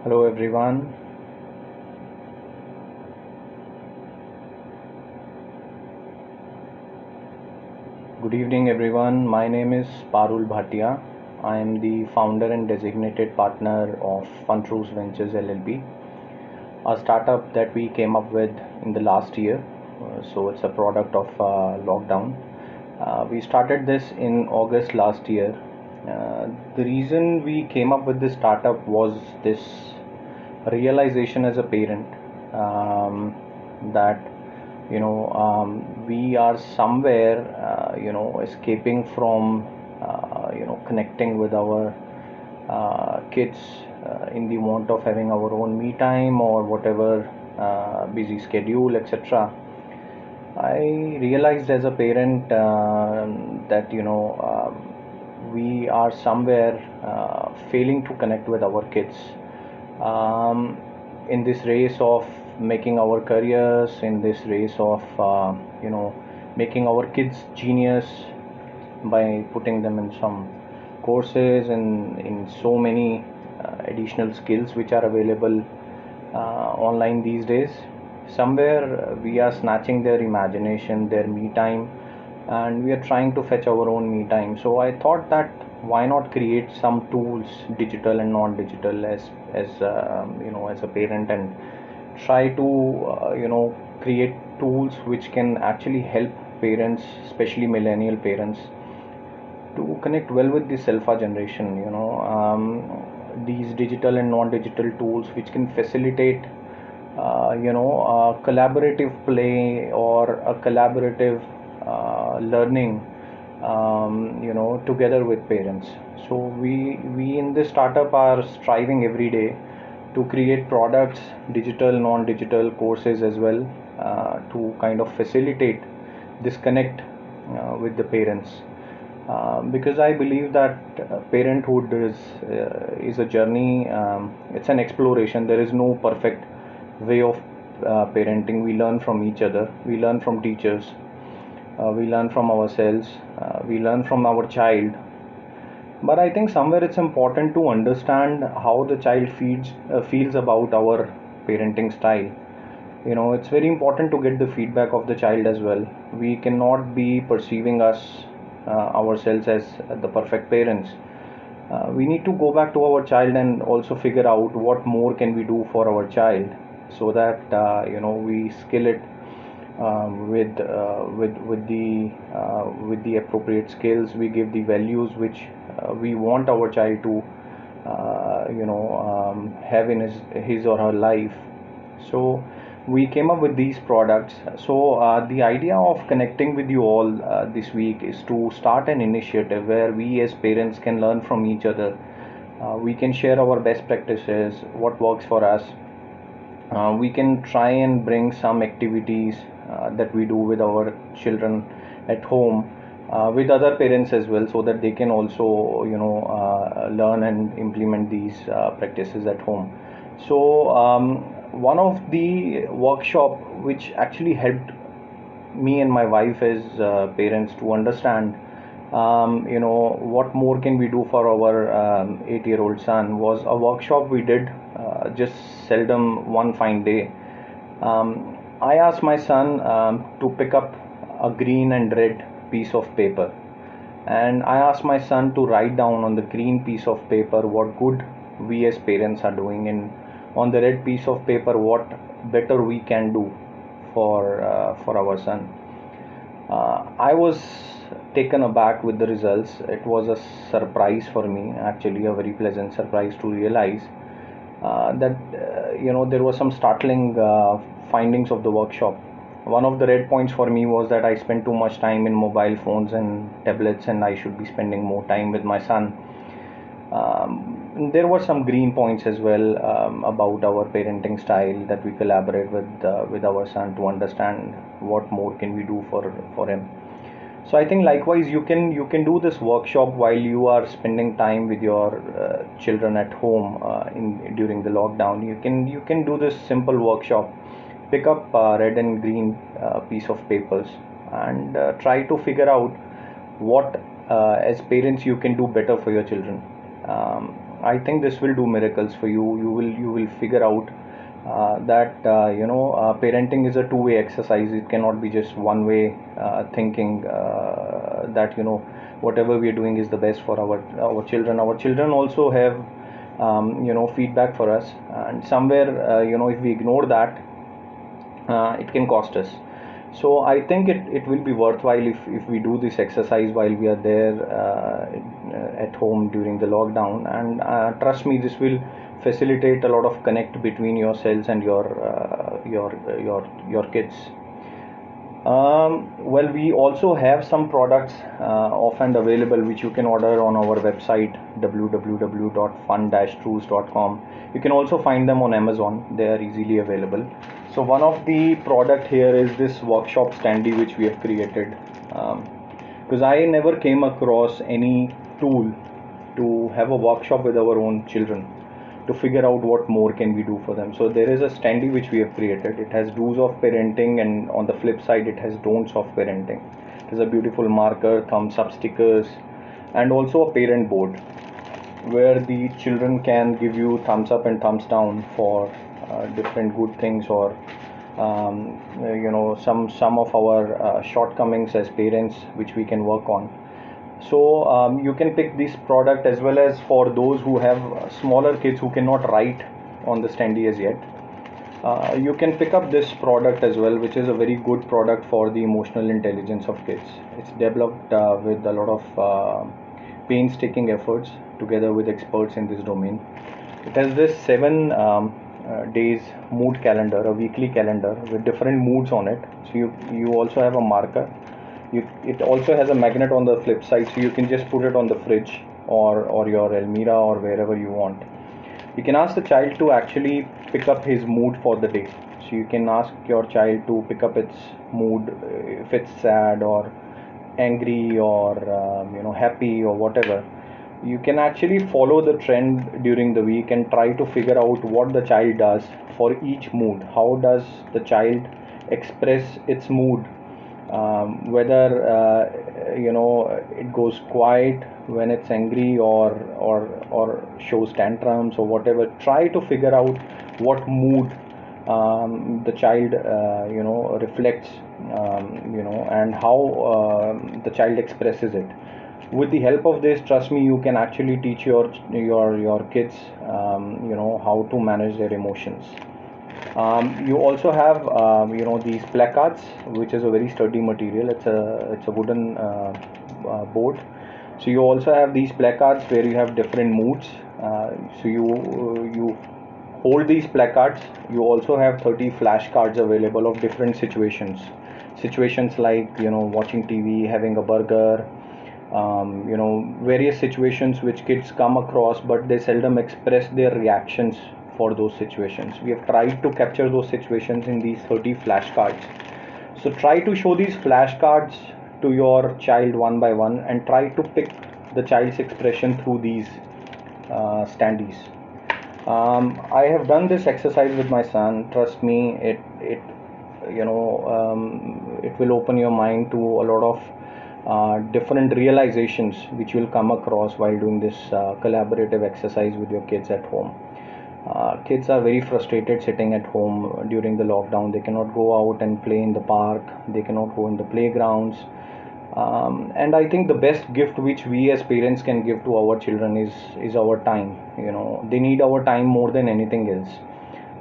Hello everyone. Good evening everyone. My name is Parul Bhatia. I am the founder and designated partner of Funtrues Ventures LLP, a startup that we came up with in the last year. So it's a product of lockdown. We started this in August last year. The reason we came up with this startup was this realization as a parent, that we are somewhere escaping from connecting with our kids in the want of having our own me time or whatever busy schedule, etc. I realized as a parent that we are somewhere failing to connect with our kids um, in this race of making our careers, in this race of making our kids genius by putting them in some courses and in so many additional skills which are available online these days. Somewhere we are snatching their imagination, their me time, and we are trying to fetch our own me time. So I thought that why not create some tools, digital and non-digital, as a parent, and try to create tools which can actually help parents, especially millennial parents, to connect well with the Alpha generation. These digital and non-digital tools which can facilitate collaborative play or a collaborative learning, together with parents. So we in this startup are striving every day to create products, digital, non-digital courses as well, to kind of facilitate this connect with the parents, because I believe that parenthood is a journey. It's an exploration. There is no perfect way of parenting. We learn from each other. We learn from teachers. We learn from ourselves. We learn from our child. But I think somewhere it's important to understand how the child feels about our parenting style. It's very important to get the feedback of the child as well. We cannot be perceiving ourselves as the perfect parents. We need to go back to our child and also figure out what more can we do for our child, so that we skill it with the appropriate skills. We give the values which we want our child to have in his or her life. So we came up with these products. So the idea of connecting with you all this week is to start an initiative where we as parents can learn from each other. We can share our best practices, what works for us. We can try and bring some activities that we do with our children at home, with other parents as well, so that they can also learn and implement these practices at home. So one of the workshop which actually helped me and my wife as parents to understand what more can we do for our 8-year-old son was a workshop we did just seldom one fine day. I asked my son to pick up a green and red piece of paper, and I asked my son to write down on the green piece of paper what good we as parents are doing, and on the red piece of paper what better we can do for our son. I was taken aback with the results. It was a surprise for me, actually, a very pleasant surprise to realize that there was some startling findings of the workshop. One of the red points for me was that I spent too much time in mobile phones and tablets, and I should be spending more time with my son. There were some green points as well, about our parenting style, that we collaborate with our son to understand what more can we do for him. So I think likewise you can do this workshop while you are spending time with your children at home in during the lockdown. You can do this simple workshop. Pick up red and green piece of papers, and try to figure out what as parents you can do better for your children. I think this will do miracles for you. You will figure out that parenting is a two-way exercise. It cannot be just one-way thinking that whatever we are doing is the best for our children. Our children also have feedback for us, and somewhere if we ignore that, it can cost us. So I think it will be worthwhile if we do this exercise while we are there at home during the lockdown. And trust me, this will facilitate a lot of connect between yourselves and your kids. Well, we also have some products off and available which you can order on our website www.fun-truths.com. You can also find them on Amazon. They are easily available. So one of the product here is this workshop standee which we have created, because I never came across any tool to have a workshop with our own children to figure out what more can we do for them. So there is a standee which we have created. It has do's of parenting, and on the flip side it has don'ts of parenting. It is a beautiful marker, thumbs up stickers, and also a parent board where the children can give you thumbs up and thumbs down for different good things, or some of our shortcomings as parents which we can work on. So you can pick this product, as well as for those who have smaller kids who cannot write on the standee as yet. You can pick up this product as well, which is a very good product for the emotional intelligence of kids. It's developed with a lot of painstaking efforts together with experts in this domain. It has this 7 days mood calendar, a weekly calendar with different moods on it. So you also have a marker. It also has a magnet on the flip side, so you can just put it on the fridge or your Almira or wherever you want. You can ask the child to actually pick up his mood for the day. So you can ask your child to pick up its mood, if it's sad or angry or happy or whatever. You can actually follow the trend during the week and try to figure out what the child does for each mood. How does the child express its mood? Whether it goes quiet when it's angry, or shows tantrums or whatever. Try to figure out what mood the child reflects, and how the child expresses it. With the help of this, trust me, you can actually teach your kids how to manage their emotions. You also have these placards, which is a very sturdy material. It's a wooden board. So you also have these placards where you have different moods. So you hold these placards. You also have 30 flashcards available of different situations like watching TV, having a burger, various situations which kids come across, but they seldom express their reactions for those situations. We have tried to capture those situations in these 30 flashcards. So try to show these flashcards to your child one by one, and try to pick the child's expression through these standees. I have done this exercise with my son. Trust me, it will open your mind to a lot of different realizations which you will come across while doing this collaborative exercise with your kids at home. Kids are very frustrated sitting at home during the lockdown. They cannot go out and play in the park. They cannot go in the playgrounds. And I think the best gift which we as parents can give to our children is our time. They need our time more than anything else.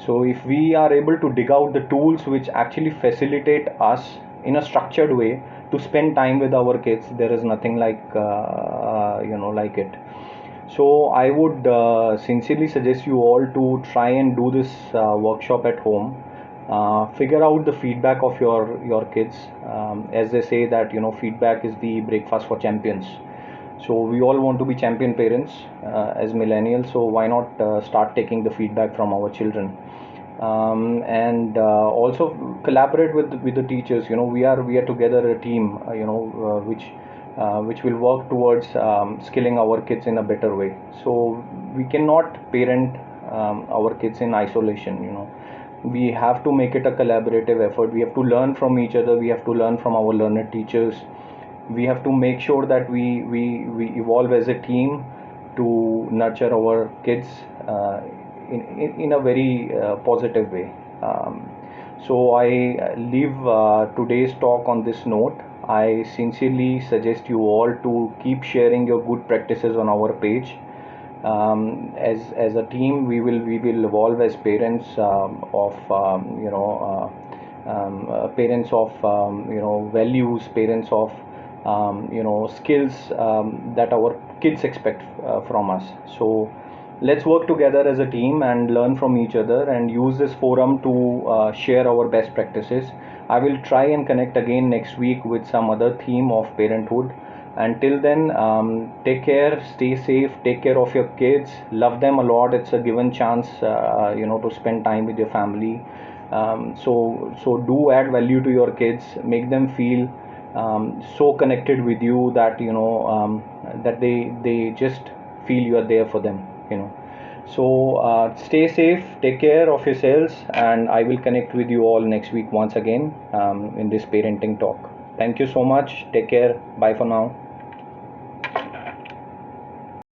So if we are able to dig out the tools which actually facilitate us in a structured way to spend time with our kids, there is nothing like like it. So I would sincerely suggest you all to try and do this workshop at home. Figure out the feedback of your kids. As they say that feedback is the breakfast for champions. So we all want to be champion parents as millennials. So why not start taking the feedback from our children, and also collaborate with the teachers. We are together a team. Which will work towards skilling our kids in a better way. So we cannot parent our kids in isolation. We have to make it a collaborative effort. We have to learn from each other. We have to learn from our learned teachers. We have to make sure that we evolve as a team, to nurture our kids in a very positive way. So I leave today's talk on this note. I sincerely suggest you all to keep sharing your good practices on our page. As a team, we will evolve as parents of parents of values, parents of skills that our kids expect from us. So let's work together as a team and learn from each other and use this forum to share our best practices. I will try and connect again next week with some other theme of parenthood. Until then, take care, stay safe, take care of your kids, love them a lot. It's a given chance to spend time with your family. So do add value to your kids, make them feel so connected with you that that they just feel you are there for them. So stay safe, take care of yourselves, and I will connect with you all next week once again in this parenting talk. Thank you so much, take care, bye for now.